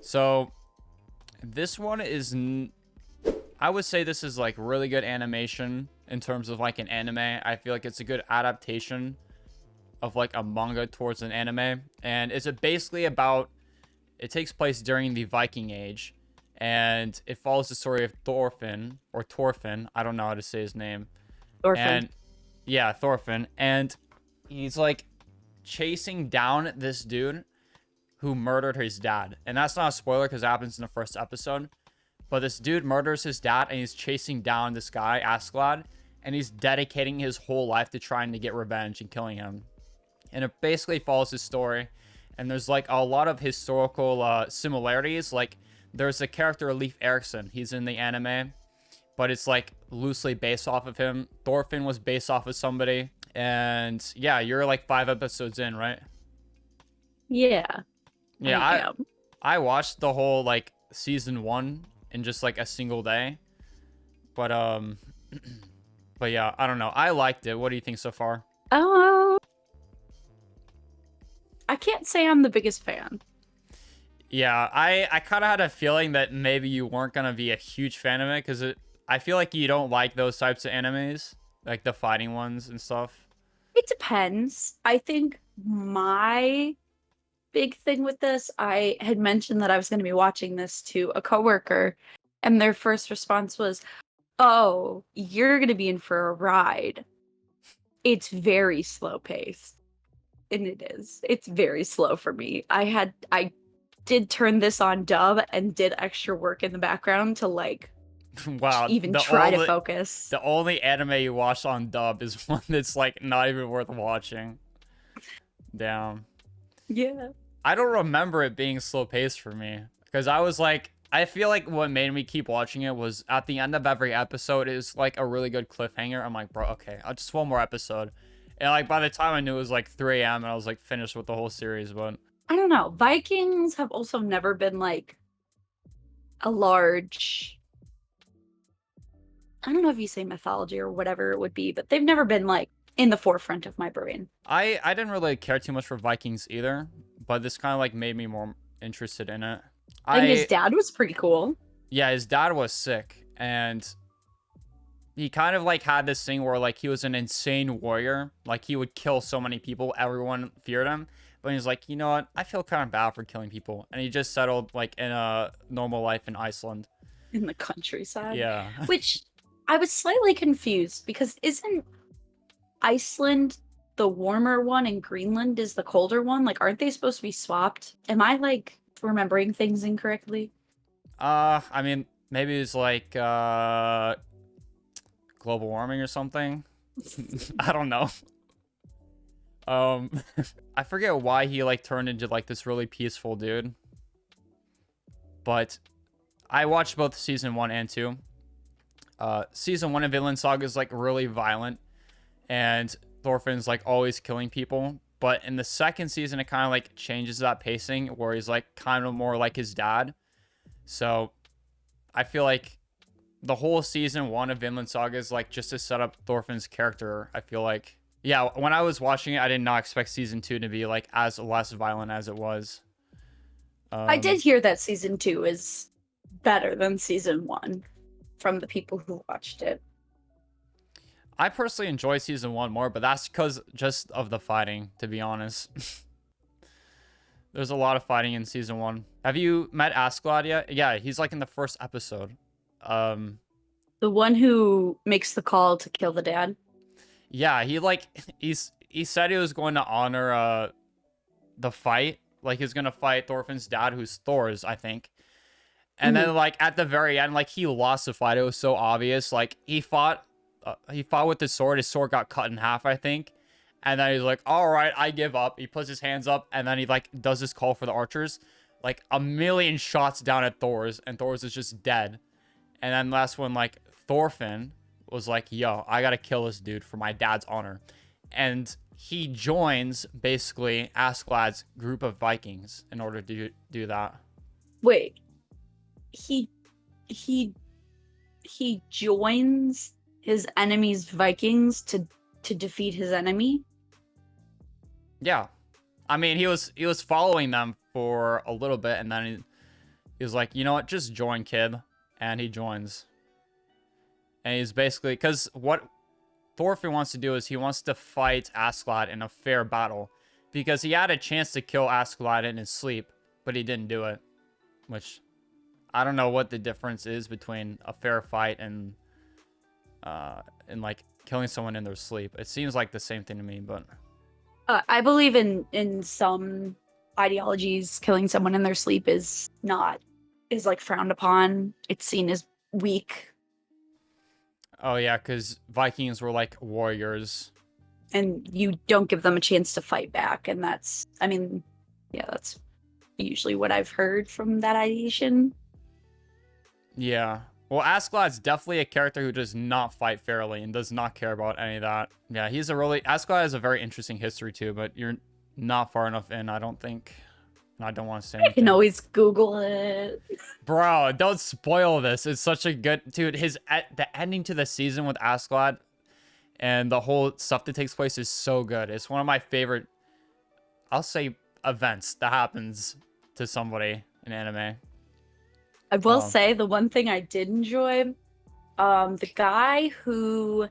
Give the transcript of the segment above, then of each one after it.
So this one is, I would say this is like really good animation in terms of like an anime. I feel like it's a good adaptation of like a manga towards an anime. And it's basically about, it takes place during the Viking Age. And it follows the story of Thorfinn, or Torfinn. I don't know how to say his name. Orphan. And yeah, Thorfinn. And he's like chasing down this dude who murdered his dad. And that's not a spoiler because it happens in the first episode. But this dude murders his dad and he's chasing down this guy, Askeladd. And he's dedicating his whole life to trying to get revenge and killing him. And it basically follows his story. And there's like a lot of historical similarities. Like there's a character, Leif Erikson. He's in the anime. But it's like loosely based off of him. Thorfinn was based off of somebody. And yeah, you're like 5 episodes in, right? Yeah. Yeah, I watched the whole like season 1 in just like a single day. But but yeah, I don't know. I liked it. What do you think so far? I can't say I'm the biggest fan. Yeah, I kind of had a feeling that maybe you weren't gonna be a huge fan of it because I feel like you don't like those types of animes, like the fighting ones and stuff. It depends. I think my big thing with this, I had mentioned that I was going to be watching this to a coworker, and their first response was, "Oh, you're going to be in for a ride. It's very slow paced." And it is. It's very slow for me. I did turn this on dub and did extra work in the background to like Wow, even try to focus. The only anime you watch on dub is one that's like not even worth watching. Damn. Yeah. I don't remember it being slow paced for me because I was like, I feel like what made me keep watching it was at the end of every episode is like a really good cliffhanger. I'm like, bro, okay, I'll just one more episode. And like by the time I knew it was like 3 a.m. and I was like finished with the whole series, but I don't know. Vikings have also never been like a large, I don't know if you say mythology or whatever it would be, but they've never been like in the forefront of my brain. I didn't really care too much for Vikings either, but this kind of like made me more interested in it. I think his dad was pretty cool. Yeah, his dad was sick, and he kind of like had this thing where like he was an insane warrior. Like he would kill so many people, everyone feared him. But he's like, you know what? I feel kind of bad for killing people, and he just settled like in a normal life in Iceland. In the countryside. Yeah. Which I was slightly confused because isn't Iceland the warmer one and Greenland is the colder one? Like, aren't they supposed to be swapped? Am I like remembering things incorrectly? I mean, maybe it's like global warming or something. I don't know. I forget why he like turned into like this really peaceful dude. But I watched both season 1 and 2. Season 1 of Vinland Saga is like really violent, and Thorfinn's like always killing people. But in the second season, it kind of like changes that pacing where he's like kind of more like his dad. So I feel like the whole season 1 of Vinland Saga is like just to set up Thorfinn's character. I feel like, yeah, when I was watching it, I did not expect season 2 to be like as less violent as it was. I did hear that season 2 is better than season 1 from the people who watched it. I personally enjoy season 1 more, but that's because just of the fighting, to be honest. There's a lot of fighting in season 1. Have you met Askeladd yet? Yeah, he's like in the first episode. The one who makes the call to kill the dad? Yeah, he said he was going to honor the fight. Like he's gonna fight Thorfinn's dad, who's Thor's, I think. And then like at the very end, like he lost the fight. It was so obvious. Like he fought with his sword. His sword got cut in half, I think. And then he's like, all right, I give up. He puts his hands up, and then he like does this call for the archers. Like a million shots down at Thor's, and Thor's is just dead. And then last one, like Thorfinn was like, yo, I gotta kill this dude for my dad's honor. And he joins basically Askeladd's group of Vikings in order to do that. Wait. He joins his enemy's Vikings to defeat his enemy? Yeah. I mean, he was following them for a little bit, and then He's like, you know what, just join, kid. And he joins. And he's basically, because what Thorfinn wants to do is he wants to fight Askeladd in a fair battle. Because he had a chance to kill Askeladd in his sleep, but he didn't do it. Which, I don't know what the difference is between a fair fight and like killing someone in their sleep. It seems like the same thing to me, but I believe in some ideologies, killing someone in their sleep is like frowned upon. It's seen as weak, oh yeah, because Vikings were like warriors. and you don't give them a chance to fight back. And that's, I mean, yeah, that's usually what I've heard from that ideation. Yeah. Well, Askeladd's definitely a character who does not fight fairly and does not care about any of that. Yeah, Askeladd has a very interesting history too, but you're not far enough in, I don't think. And I don't want to say I can anything. always Google it. Bro, don't spoil this. It's such a good dude. The ending to the season with Askeladd and the whole stuff that takes place is so good. It's one of my favorite, I'll say, events that happens to somebody in anime. I will say the one thing I did enjoy, the guy who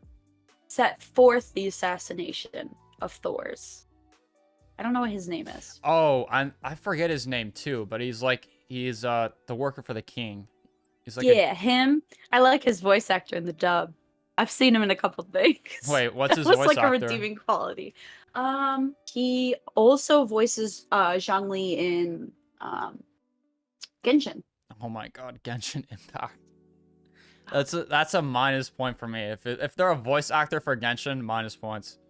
set forth the assassination of Thor's. I don't know what his name is. Oh, I forget his name too, but he's the worker for the king. He's like him. I like his voice actor in the dub. I've seen him in a couple things. Wait, what's his That was voice like a actor? redeeming quality. He also voices Zhang Li in Genshin. Oh my god, Genshin Impact. That's a minus point for me. If they're a voice actor for Genshin, minus points.